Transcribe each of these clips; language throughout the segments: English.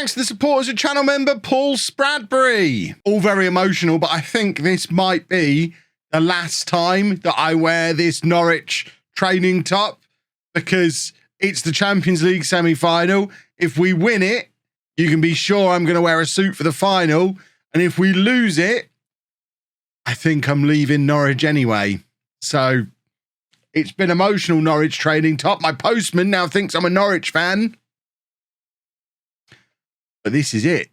Thanks to the support as a channel member, Paul Spradbury. All very emotional, but I think this might be the last time that I wear this Norwich training top because it's the Champions League semi-final. If we win it, you can be sure I'm going to wear a suit for the final. And if we lose it, I think I'm leaving Norwich anyway. So it's been emotional, Norwich training top. My postman now thinks I'm a Norwich fan. But this is it.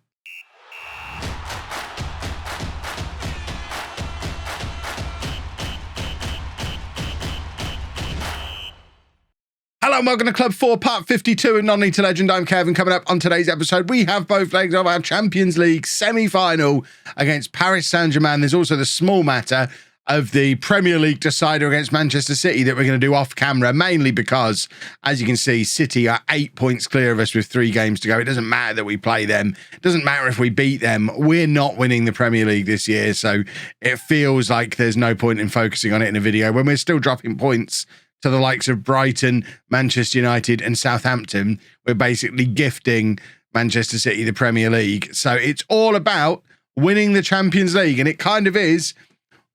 Hello and welcome to Club 4, Part 52 of Non-League to Legend. I'm Kevin. Coming up on today's episode, we have both legs of our Champions League semi-final against Paris Saint-Germain. There's also the small matter of the Premier League decider against Manchester City that we're going to do off camera, mainly because, as you can see, City are 8 points clear of us with 3 games to go. It doesn't matter that we play them. It doesn't matter if we beat them. We're not winning the Premier League this year, so it feels like there's no point in focusing on it in a video when we're still dropping points to the likes of Brighton, Manchester United and Southampton. We're basically gifting Manchester City the Premier League. So it's all about winning the Champions League, and it kind of is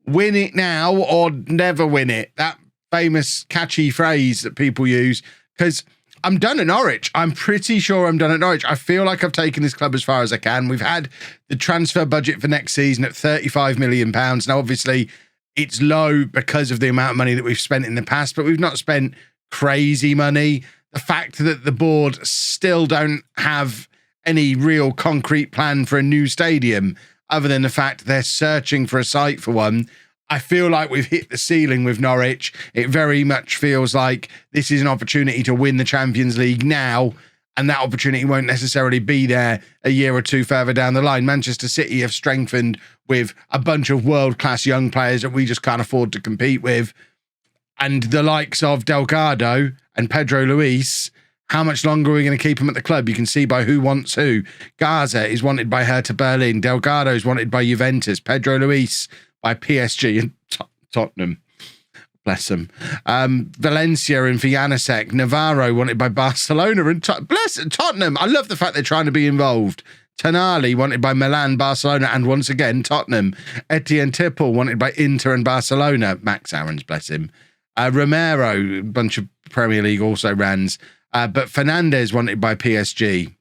win it now or never win it. That famous catchy phrase that people use, because I'm done at Norwich. I'm pretty sure I'm done at Norwich. I feel like I've taken this club as far as I can. We've had the transfer budget for next season at £35 million. Now, obviously, it's low because of the amount of money that we've spent in the past, but we've not spent crazy money. The fact that the board still don't have any real concrete plan for a new stadium, other than the fact they're searching for a site for one, I feel like we've hit the ceiling with Norwich. It very much feels like this is an opportunity to win the Champions League now, and that opportunity won't necessarily be there a year or two further down the line. Manchester City have strengthened with a bunch of world-class young players that we just can't afford to compete with. And the likes of Delgado and Pedro Luis, how much longer are we going to keep him at the club? You can see by who wants who. Gaza is wanted by Hertha Berlin. Delgado is wanted by Juventus. Pedro Luis by PSG and Tottenham. Bless them. Valencia and Janusek. Navarro wanted by Barcelona and Tottenham. I love the fact they're trying to be involved. Tonali wanted by Milan, Barcelona, and once again, Tottenham. Etienne Tipple wanted by Inter and Barcelona. Max Aarons, bless him. Romero, a bunch of Premier League also rans. But Fernandez wanted by PSG.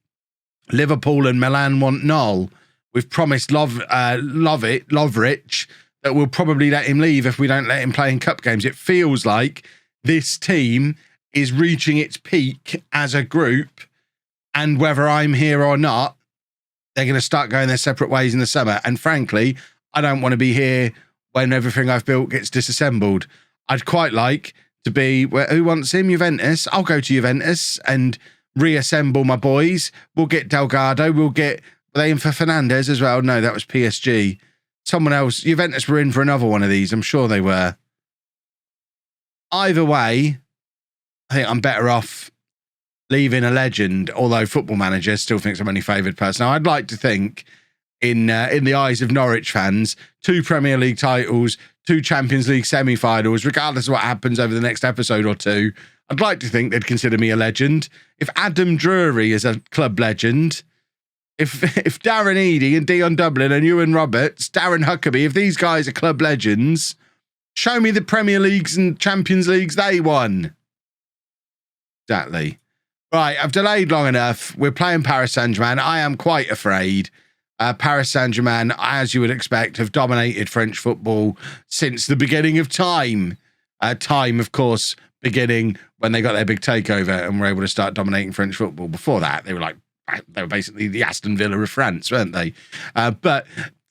Liverpool and Milan want Knoll. We've promised Lovrich that we'll probably let him leave if we don't let him play in cup games. It feels like this team is reaching its peak as a group, and whether I'm here or not, they're going to start going their separate ways in the summer. And frankly, I don't want to be here when everything I've built gets disassembled. I'd quite like to be, who wants him? Juventus. I'll go to Juventus and reassemble my boys. We'll get Delgado. We'll get, were they in for Fernandez as well? No, that was PSG. Someone else. Juventus were in for another one of these. I'm sure they were. Either way, I think I'm better off leaving a legend, although Football Manager still thinks I'm only favoured person. Now, I'd like to think, in the eyes of Norwich fans, 2 Premier League titles, 2 Champions League semi-finals, regardless of what happens over the next episode or two, I'd like to think they'd consider me a legend. If Adam Drury is a club legend, if Darren Eadie and Dion Dublin and Ewan Roberts, Darren Huckabee, if these guys are club legends, show me the Premier Leagues and Champions Leagues they won. Exactly. Right, I've delayed long enough. We're playing Paris Saint-Germain. I am quite afraid. Paris Saint-Germain, as you would expect, have dominated French football since the beginning of time. Time, of course, beginning when they got their big takeover and were able to start dominating French football. Before that, they were basically the Aston Villa of France, weren't they? But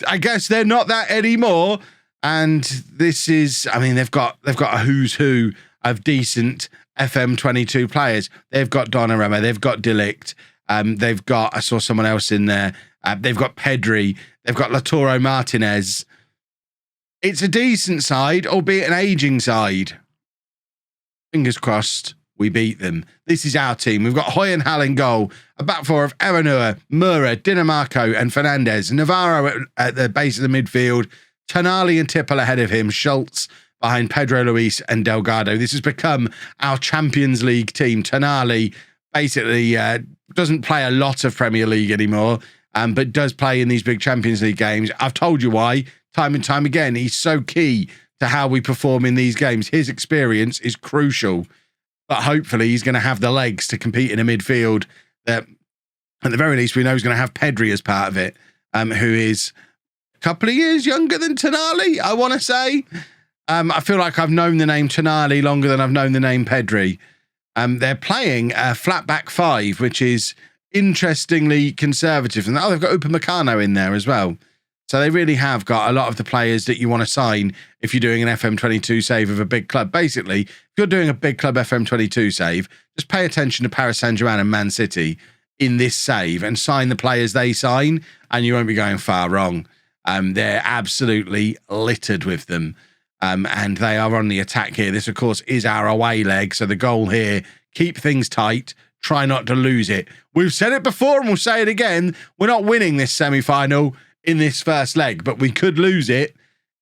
I guess they're not that anymore. And this is, I mean, they've got a who's who of decent FM22 players. They've got Donnarumma, they've got De Ligt, they've got, I saw someone else in there, they've got Pedri, they've got Lautaro Martinez. It's a decent side, albeit an aging side. Fingers crossed we beat them. This is our team. We've got Hoy and Hal in goal, a back four of Aranua, Mura, Dinamarco and Fernandez, Navarro at the base of the midfield, Tonali and Tipple ahead of him, Schultz behind Pedro Luis and Delgado. This has become our Champions League team. Tonali basically doesn't play a lot of Premier League anymore, but does play in these big Champions League games. I've told you why, time and time again. He's so key to how we perform in these games. His experience is crucial, but hopefully he's going to have the legs to compete in a midfield that, at the very least, we know he's going to have Pedri as part of it, who is a couple of years younger than Tonali, I want to say. I feel like I've known the name Tonali longer than I've known the name Pedri. They're playing a flat back five, which is interestingly conservative. And they've got Upamecano in there as well. So they really have got a lot of the players that you want to sign if you're doing an FM22 save of a big club. Basically, if you're doing a big club FM22 save, just pay attention to Paris Saint-Germain and Man City in this save and sign the players they sign, and you won't be going far wrong. They're absolutely littered with them. And they are on the attack here. This, of course, is our away leg. So the goal here, keep things tight, try not to lose it. We've said it before and we'll say it again. We're not winning this semi-final in this first leg, but we could lose it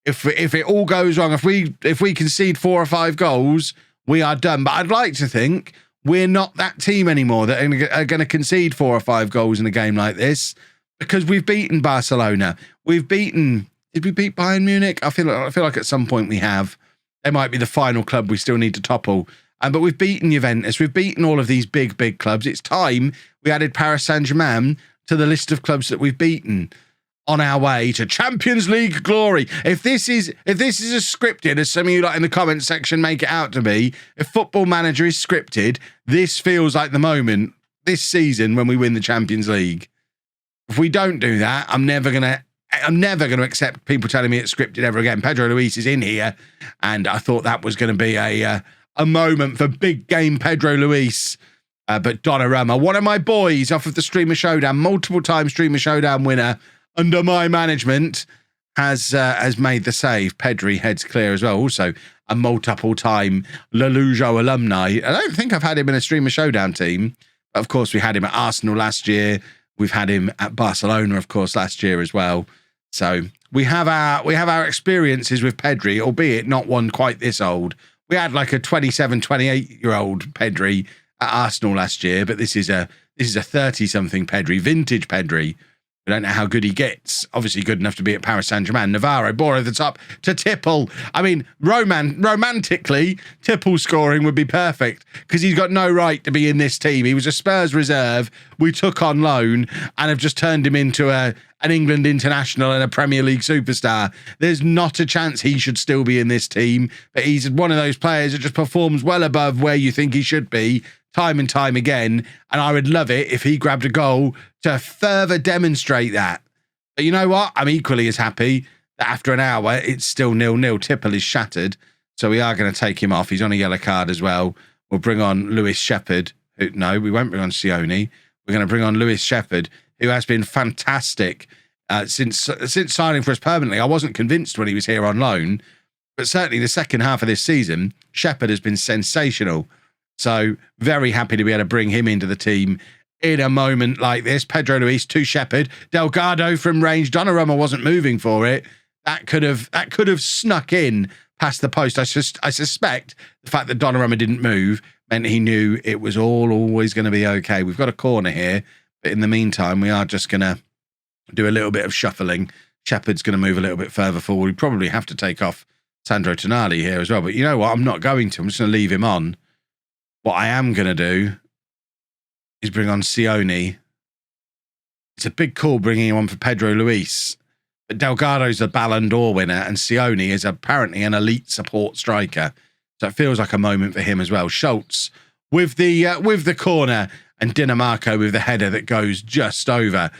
if it all goes wrong. If we concede 4 or 5 goals, we are done. But I'd like to think we're not that team anymore that are going to concede 4 or 5 goals in a game like this, because we've beaten Barcelona. We've beaten... Did we beat Bayern Munich? I feel like at some point we have. They might be the final club we still need to topple. But we've beaten Juventus. We've beaten all of these big clubs. It's time we added Paris Saint-Germain to the list of clubs that we've beaten on our way to Champions League glory. If this is as scripted as some of you like in the comments section make it out to be, if Football Manager is scripted, this feels like the moment this season when we win the Champions League. If we don't do that, I'm never going to accept people telling me it's scripted ever again. Pedro Luis is in here, and I thought that was going to be a moment for big game Pedro Luis. But Donnarumma, one of my boys off of the Streamer Showdown, multiple-time Streamer Showdown winner under my management, has made the save. Pedri heads clear as well. Also, a multiple-time LOLLUJO alumni. I don't think I've had him in a Streamer Showdown team. Of course, we had him at Arsenal last year. We've had him at Barcelona, of course, last year as well. So we have our experiences with Pedri, albeit not one quite this old. We had like a 27, 28-year-old Pedri at Arsenal last year, but this is a 30-something Pedri, vintage Pedri. We don't know how good he gets. Obviously good enough to be at Paris Saint-Germain. Navarro, ball over the top to Tipple. I mean, romantically, Tipple scoring would be perfect because he's got no right to be in this team. He was a Spurs reserve we took on loan and have just turned him into an England international and a Premier League superstar. There's not a chance he should still be in this team, but he's one of those players that just performs well above where you think he should be, time and time again, and I would love it if he grabbed a goal to further demonstrate that. But you know what? I'm equally as happy that after an hour, it's still 0-0. Tipple is shattered, so we are going to take him off. He's on a yellow card as well. We'll bring on Lewis Shepherd. No, we won't bring on Sione. We're going to bring on Lewis Shepherd, who has been fantastic since signing for us permanently. I wasn't convinced when he was here on loan, but certainly the second half of this season, Shepherd has been sensational. So very happy to be able to bring him into the team in a moment like this. Pedro Luis to Shepherd. Delgado from range. Donnarumma wasn't moving for it. That could have snuck in past the post. I suspect the fact that Donnarumma didn't move meant he knew it was always going to be okay. We've got a corner here, but in the meantime, we are just going to do a little bit of shuffling. Shepherd's going to move a little bit further forward. We probably have to take off Sandro Tonali here as well. But you know what? I'm not going to. I'm just going to leave him on. What I am going to do is bring on Sione. It's a big call bringing him on for Pedro Luis. But Delgado's a Ballon d'Or winner and Sione is apparently an elite support striker. So it feels like a moment for him as well. Schultz with the corner and Dinamarco with the header that goes just over.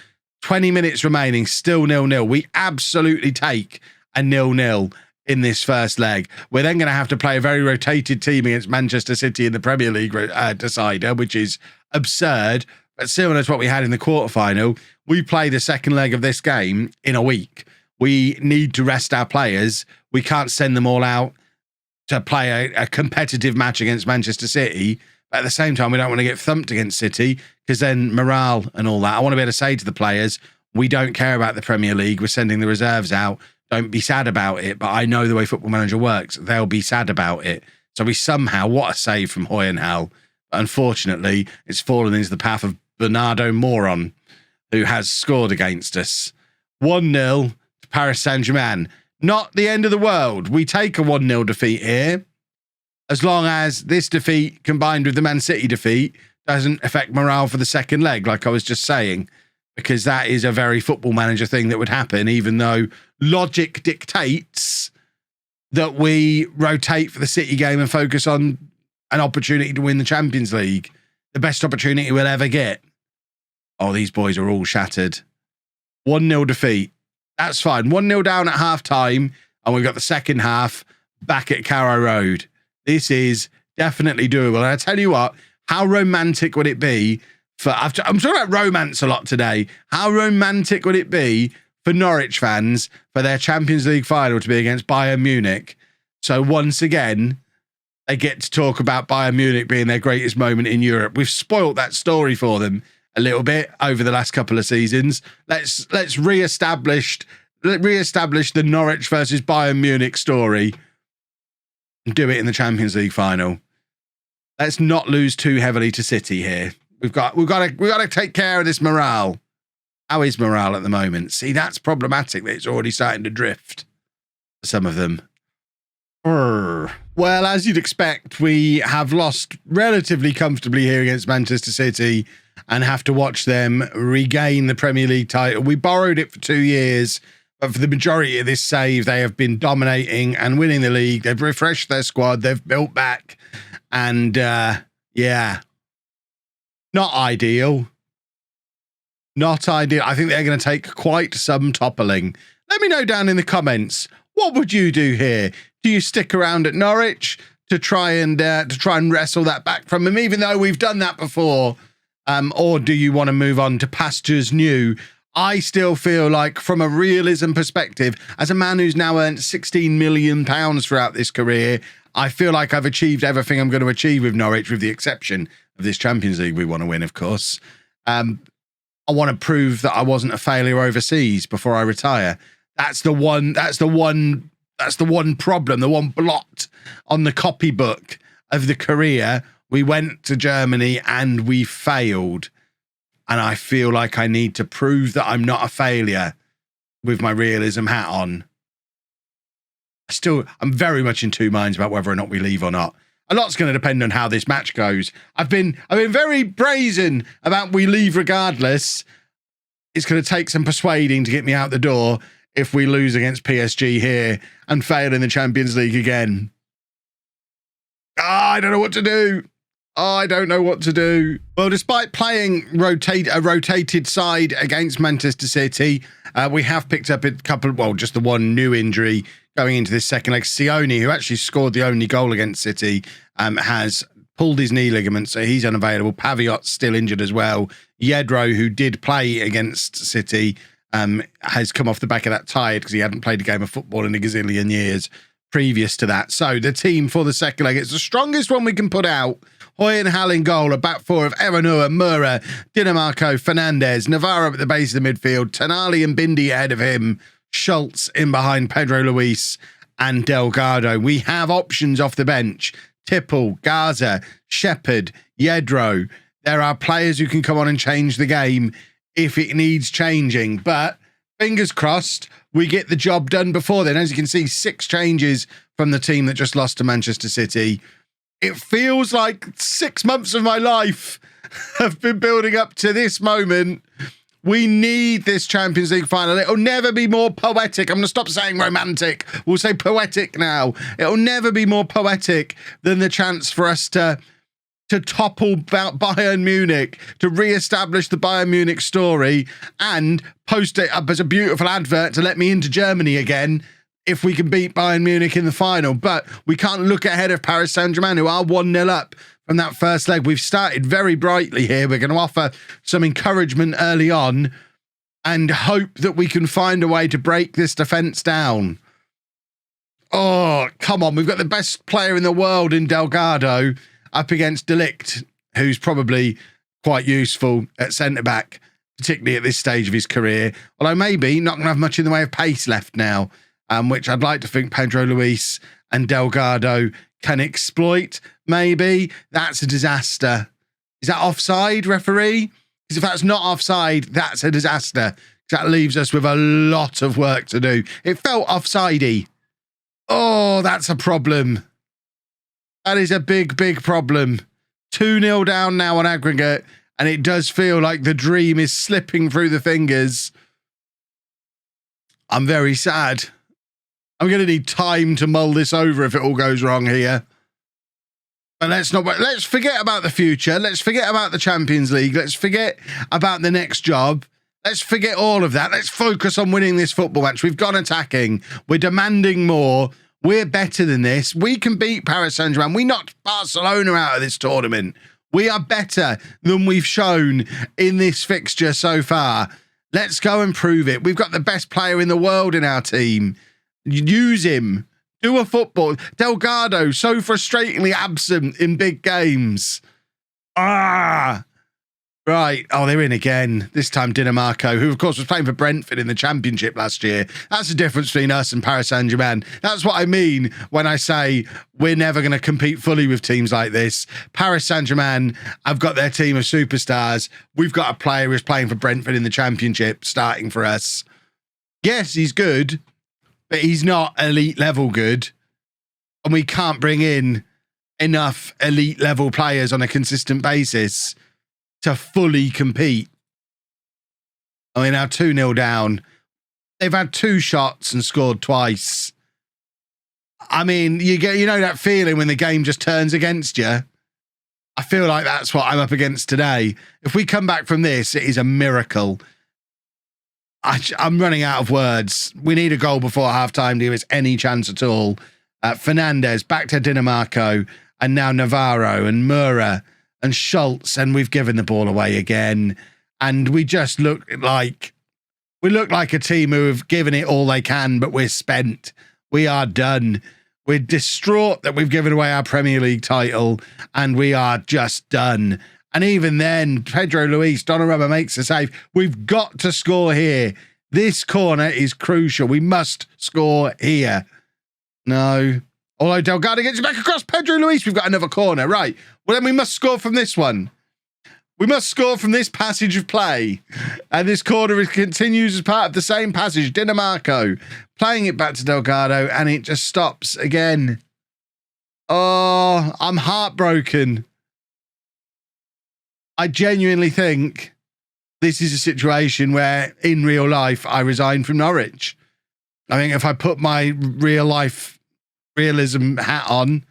20 minutes remaining, still 0-0. We absolutely take a 0-0 in this first leg. We're then going to have to play a very rotated team against Manchester City in the Premier League decider, which is absurd, but similar to what we had in the quarterfinal. We play the second leg of this game in a week. We need to rest our players. We can't send them all out to play a competitive match against Manchester City. But at the same time, we don't want to get thumped against City because then morale and all that. I want to be able to say to the players, we don't care about the Premier League. We're sending the reserves out. Don't be sad about it, but I know the way Football Manager works. They'll be sad about it. So we somehow, what a save from Hoyenhal. Unfortunately, it's fallen into the path of Bernardo Moron, who has scored against us. 1-0 to Paris Saint-Germain. Not the end of the world. We take a 1-0 defeat here, as long as this defeat combined with the Man City defeat doesn't affect morale for the second leg, like I was just saying, because that is a very football manager thing that would happen, even though logic dictates that we rotate for the City game and focus on an opportunity to win the Champions League, the best opportunity we'll ever get. Oh, these boys are all shattered. 1-0 defeat. That's fine. 1-0 down at half-time, and we've got the second half back at Carrow Road. This is definitely doable. And I tell you what, how romantic would it be for... I'm talking about romance a lot today. How romantic would it be for Norwich fans for their Champions League final to be against Bayern Munich? So once again, they get to talk about Bayern Munich being their greatest moment in Europe. We've spoilt that story for them a little bit over the last couple of seasons. Let's re-establish the Norwich versus Bayern Munich story and do it in the Champions League final. Let's not lose too heavily to City here. We've got to take care of this morale. How is morale at the moment? See, that's problematic that it's already starting to drift for some of them. Well, as you'd expect, we have lost relatively comfortably here against Manchester City and have to watch them regain the Premier League title. We borrowed it for 2 years, but for the majority of this save, they have been dominating and winning the league. They've refreshed their squad. They've built back. And, yeah, not ideal. Not ideal. I think they're going to take quite some toppling. Let me know down in the comments, what would you do here? Do you stick around at Norwich to try and wrestle that back from them, even though we've done that before? Or do you want to move on to pastures new? I still feel like, from a realism perspective, as a man who's now earned £16 million throughout this career, I feel like I've achieved everything I'm going to achieve with Norwich, with the exception of this Champions League we want to win, of course. I want to prove that I wasn't a failure overseas before I retire. That's the one problem, the one blot on the copybook of the career. We went to Germany and we failed. And I feel like I need to prove that I'm not a failure with my realism hat on. I'm very much in two minds about whether or not we leave or not. A lot's going to depend on how this match goes. I've been very brazen about we leave regardless. It's going to take some persuading to get me out the door if we lose against PSG here and fail in the Champions League again. I don't know what to do. I don't know what to do. Well, despite playing a rotated side against Manchester City, we have picked up a couple, well, just the one new injury going into this second leg. Sione, who actually scored the only goal against City, has pulled his knee ligament, so he's unavailable. Paviot's still injured as well. Yedro, who did play against City, has come off the back of that tired because he hadn't played a game of football in a gazillion years previous to that. So the team for the second leg, it's the strongest one we can put out. Hoy and Hall in goal, a back four of Eranua, Mura, Dinamarco, Fernandez, Navarro at the base of the midfield, Tonali and Bindi ahead of him, Schultz in behind Pedro Luis and Delgado. We have options off the bench. Tipple, Gaza, Shepherd, Yedro. There are players who can come on and change the game if it needs changing. But fingers crossed, we get the job done before then. As you can see, 6 changes from the team that just lost to Manchester City. It feels like 6 months of my life have been building up to this moment. We need this Champions League final. It'll never be more poetic. I'm going to stop saying romantic. We'll say poetic now. It'll never be more poetic than the chance for us to topple Bayern Munich, to re-establish the Bayern Munich story and post it up as a beautiful advert to let me into Germany again if we can beat Bayern Munich in the final. But we can't look ahead of Paris Saint-Germain, who are 1-0 up from that first leg. We've started very brightly here. We're going to offer some encouragement early on and hope that we can find a way to break this defence down. Oh, come on. We've got the best player in the world in Delgado up against De Ligt, who's probably quite useful at centre-back, particularly at this stage of his career. Although maybe not going to have much in the way of pace left now, which I'd like to think Pedro Luis and Delgado can exploit, maybe. That's a disaster. Is that offside, referee? Because if that's not offside, that's a disaster. That leaves us with a lot of work to do. It felt offsidey. Oh, that's a problem. That is a big, big problem. 2-0 down now on aggregate, and it does feel like the dream is slipping through the fingers. I'm very sad. I'm going to need time to mull this over if it all goes wrong here. But let's forget about the future. Let's forget about the Champions League. Let's forget about the next job. Let's forget all of that. Let's focus on winning this football match. We've gone attacking. We're demanding more. We're better than this. We can beat Paris Saint-Germain. We knocked Barcelona out of this tournament. We are better than we've shown in this fixture so far. Let's go and prove it. We've got the best player in the world in our team. Use him. Do a football. Delgado, so frustratingly absent in big games. Right. Oh, they're in again. This time Dinamarco, who of course was playing for Brentford in the Championship last year. That's the difference between us and Paris Saint-Germain. That's what I mean when I say we're never going to compete fully with teams like this. Paris Saint-Germain have got their team of superstars. We've got a player who's playing for Brentford in the Championship starting for us. Yes, he's good, but he's not elite level good. And we can't bring in enough elite level players on a consistent basis to fully compete. I mean, now 2-0 down. They've had 2 shots and scored twice. I mean, you know that feeling when the game just turns against you? I feel like that's what I'm up against today. If we come back from this, it is a miracle. I'm running out of words. We need a goal before half-time to give us any chance at all. Fernandez, back to Dinamarco, and now Navarro and Mura and Schultz, and we've given the ball away again. And we just look like a team who have given it all they can, but we're spent. We are done. We're distraught that we've given away our Premier League title, and we are just done. And even then, Pedro Luis, Donnarumma makes a save. We've got to score here. This corner is crucial. We must score here. No. Although Delgado gets it back across Pedro Luis, we've got another corner. Right. Well, then we must score from this one. We must score from this passage of play. And this corner continues as part of the same passage. Dinamarco playing it back to Delgado, and it just stops again. Oh, I'm heartbroken. I genuinely think this is a situation where, in real life, I resign from Norwich. I think if I put my realism hat on,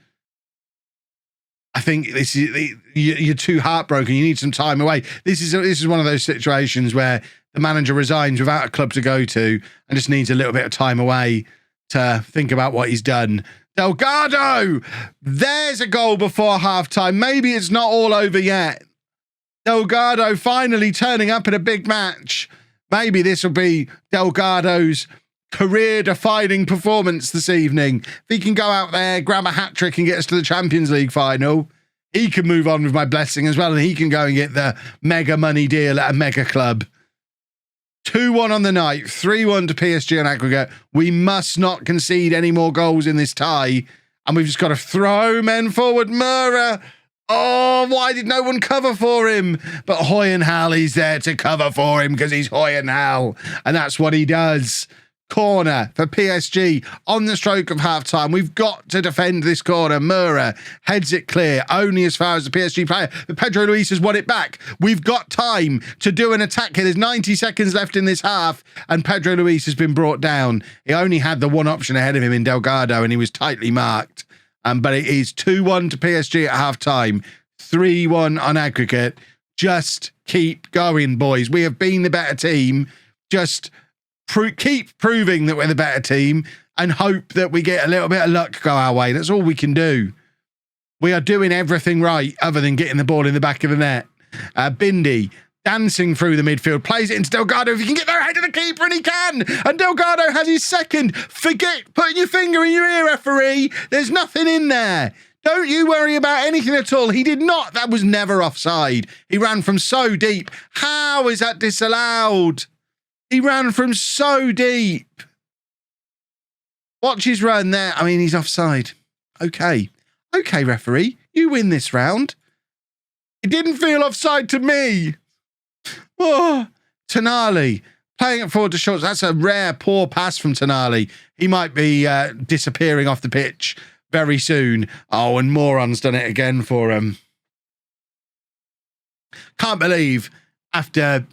I think this is, you're too heartbroken. You need some time away. This is one of those situations where the manager resigns without a club to go to and just needs a little bit of time away to think about what he's done. Delgado! There's a goal before halftime. Maybe it's not all over yet. Delgado finally turning up in a big match. Maybe this will be Delgado's career-defining performance this evening. If he can go out there, grab a hat-trick and get us to the Champions League final, he can move on with my blessing as well, and he can go and get the mega money deal at a mega club. 2-1 on the night, 3-1 to PSG on aggregate. We must not concede any more goals in this tie, and we've just got to throw men forward. Mura! Oh, why did no one cover for him? But Hoyenhal, he's there to cover for him because he's Hoyenhal, and that's what he does. Corner for PSG on the stroke of halftime. We've got to defend this corner. Mura heads it clear, only as far as the PSG player. But Pedro Luis has won it back. We've got time to do an attack here. There's 90 seconds left in this half, and Pedro Luis has been brought down. He only had the one option ahead of him in Delgado, and he was tightly marked. But it is 2-1 to PSG at halftime, 3-1 on aggregate. Just keep going, boys. We have been the better team. Just keep proving that we're the better team and hope that we get a little bit of luck go our way. That's all we can do. We are doing everything right other than getting the ball in the back of the net. Bindi dancing through the midfield, plays it into Delgado. If he can get there ahead of the keeper, and he can. And Delgado has his second. Forget putting your finger in your ear, referee. There's nothing in there. Don't you worry about anything at all. He did not. That was never offside. He ran from so deep. How is that disallowed? He ran from so deep. Watch his run there. I mean, he's offside. Okay. Okay, referee. You win this round. It didn't feel offside to me. Oh, Tonali playing it forward to Schultz. That's a rare, poor pass from Tonali. He might be disappearing off the pitch very soon. Oh, and Moron's done it again for him. Can't believe after,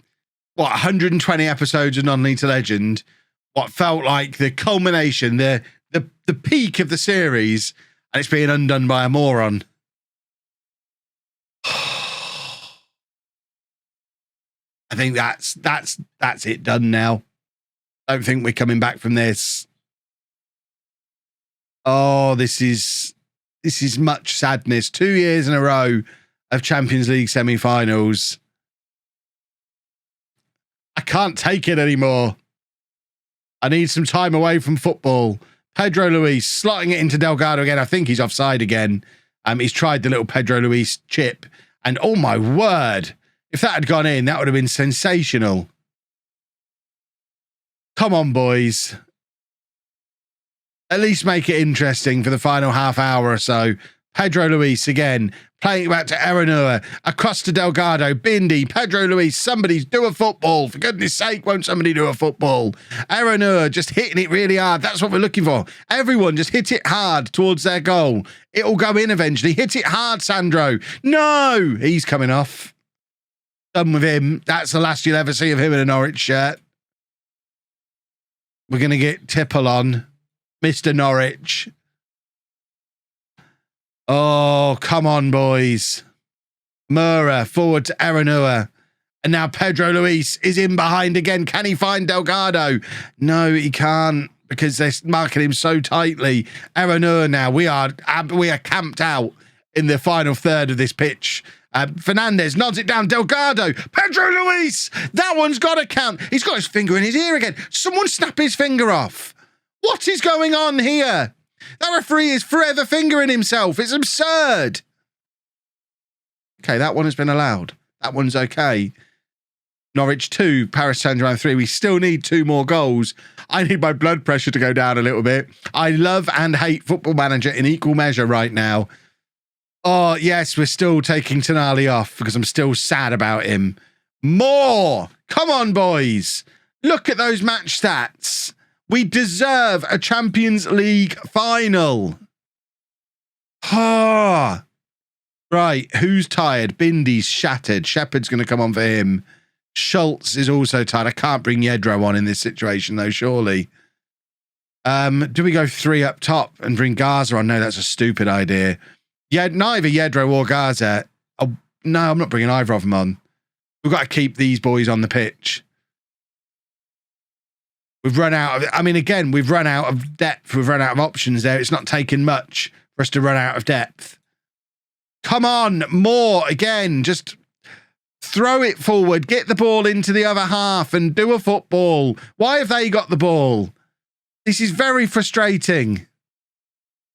120 episodes of Non-League to Legend, what felt like the culmination, the peak of the series, and it's being undone by a moron. I think that's it done now. Don't think we're coming back from this. Oh, this is much sadness. 2 years in a row of Champions League semi-finals. I can't take it anymore. I need some time away from football. Pedro Luis slotting it into Delgado again. I think he's offside again. He's tried the little Pedro Luis chip. And oh my word, if that had gone in, that would have been sensational. Come on, boys. At least make it interesting for the final half hour or so. Pedro Luis again, playing it back to Aranua, across to Delgado, Bindi, Pedro Luis, somebody do a football. For goodness sake, won't somebody do a football? Aranua just hitting it really hard. That's what we're looking for. Everyone just hit it hard towards their goal. It'll go in eventually. Hit it hard, Sandro. No, he's coming off. Done with him. That's the last you'll ever see of him in a Norwich shirt. We're going to get Tipple on. Mr. Norwich. Oh, come on, boys. Mura forward to Aranua. And now Pedro Luis is in behind again. Can he find Delgado? No, he can't because they're marking him so tightly. Aranua now. We are camped out in the final third of this pitch. Fernandez nods it down. Delgado. Pedro Luis. That one's got to count. He's got his finger in his ear again. Someone snap his finger off. What is going on here? That referee is forever fingering himself. It's absurd. Okay, that one has been allowed. That one's okay. Norwich 2, Paris Saint-Germain 3. We still need 2 more goals. I need my blood pressure to go down a little bit. I love and hate Football Manager in equal measure right now. Oh, yes, we're still taking Tonali off because I'm still sad about him. More! Come on, boys. Look at those match stats. We deserve a Champions League final. Ah. Right, who's tired? Bindi's shattered. Shepherd's going to come on for him. Schultz is also tired. I can't bring Yedro on in this situation, though, surely. Do we go 3 up top and bring Gaza on? No, that's a stupid idea. Yeah, neither Yedro or Gaza. Oh, no, I'm not bringing either of them on. We've got to keep these boys on the pitch. We've run out of, again, we've run out of depth. We've run out of options there. It's not taken much for us to run out of depth. Come on, more again. Just throw it forward. Get the ball into the other half and do a football. Why have they got the ball? This is very frustrating.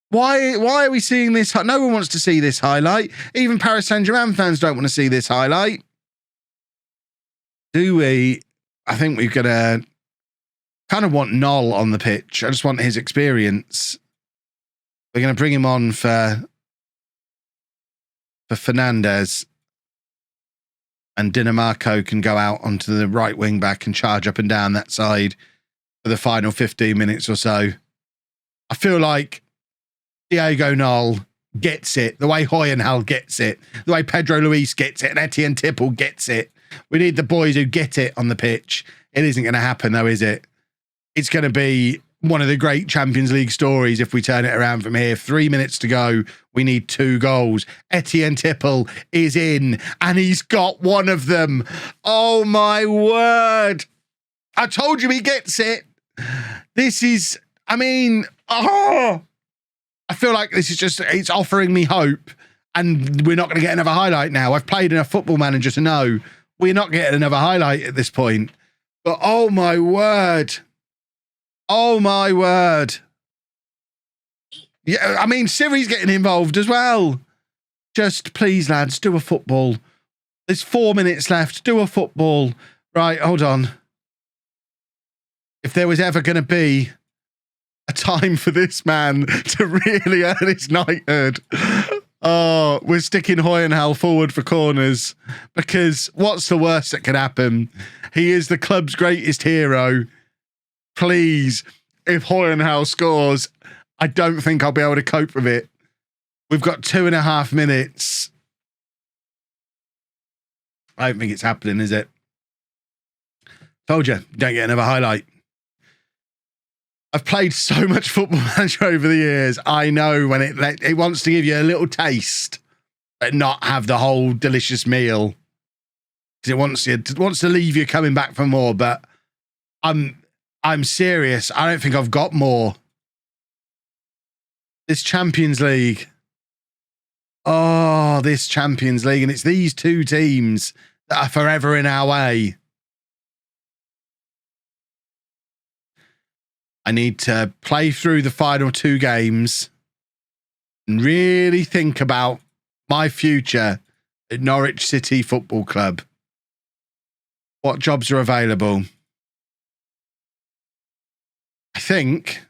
Why are we seeing this? No one wants to see this highlight. Even Paris Saint-Germain fans don't want to see this highlight. Do we? I think we've got to kind of want Noll on the pitch. I just want his experience. We're going to bring him on for Fernandez. And Dinamarco can go out onto the right wing back and charge up and down that side for the final 15 minutes or so. I feel like Diego Noll gets it, the way Hoyenhal gets it, the way Pedro Luis gets it, and Etienne Tipple gets it. We need the boys who get it on the pitch. It isn't going to happen, though, is it? It's going to be one of the great Champions League stories if we turn it around from here. 3 minutes to go. We need 2 goals. Etienne Tipple is in, and he's got one of them. Oh, my word. I told you he gets it. This is, I feel like this is just, it's offering me hope, and we're not going to get another highlight now. I've played enough Football Manager to know we're not getting another highlight at this point. But oh my word. Oh my word. Yeah, Siri's getting involved as well. Just please, lads, do a football. There's 4 minutes left. Do a football. Right, hold on. If there was ever going to be a time for this man to really earn his knighthood. Oh, we're sticking Hoyenhal forward for corners because what's the worst that could happen? He is the club's greatest hero. Please, if Hoyenhal scores, I don't think I'll be able to cope with it. We've got 2.5 minutes. I don't think it's happening, is it? Told you, don't get another highlight. I've played so much Football Manager over the years. I know when it wants to give you a little taste, but not have the whole delicious meal. It wants to leave you coming back for more. But I'm serious. I don't think I've got more. This Champions League. Oh, this Champions League, and it's these two teams that are forever in our way. I need to play through the final 2 games and really think about my future at Norwich City Football Club. What jobs are available? I think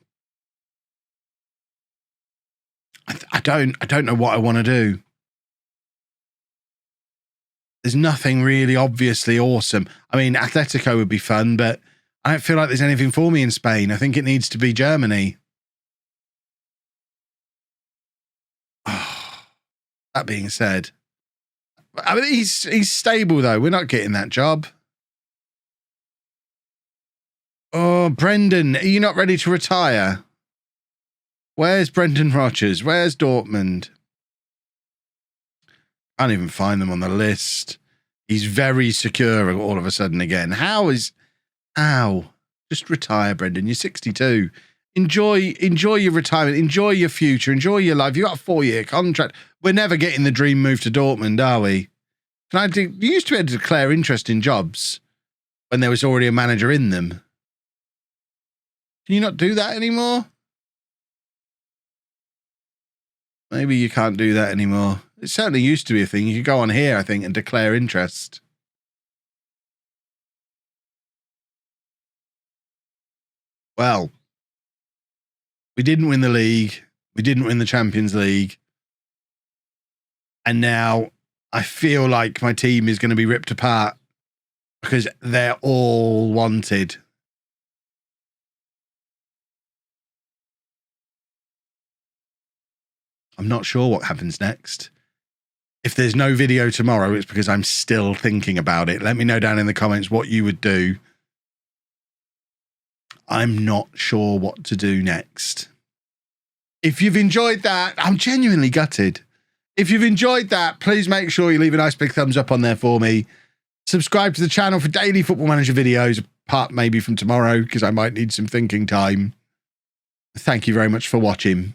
I don't know what I want to do. There's nothing really obviously awesome. I mean, Atletico would be fun, but I don't feel like there's anything for me in Spain. I think it needs to be Germany. Oh, that being said, I mean, he's stable though. We're not getting that job. Oh, Brendan, are you not ready to retire? Where's Brendan Rodgers? Where's Dortmund? I can't even find them on the list. He's very secure all of a sudden again. How? Just retire, Brendan. You're 62. Enjoy your retirement. Enjoy your future. Enjoy your life. You got a 4-year contract. We're never getting the dream move to Dortmund, are we? You used to be able to declare interest in jobs when there was already a manager in them. Can you not do that anymore? Maybe you can't do that anymore. It certainly used to be a thing. You could go on here, I think, and declare interest. Well, we didn't win the league. We didn't win the Champions League. And now I feel like my team is going to be ripped apart because they're all wanted. I'm not sure what happens next. If there's no video tomorrow, it's because I'm still thinking about it. Let me know down in the comments what you would do. I'm not sure what to do next. If you've enjoyed that, I'm genuinely gutted. If you've enjoyed that, please make sure you leave a nice big thumbs up on there for me. Subscribe to the channel for daily Football Manager videos, apart maybe from tomorrow, because I might need some thinking time. Thank you very much for watching.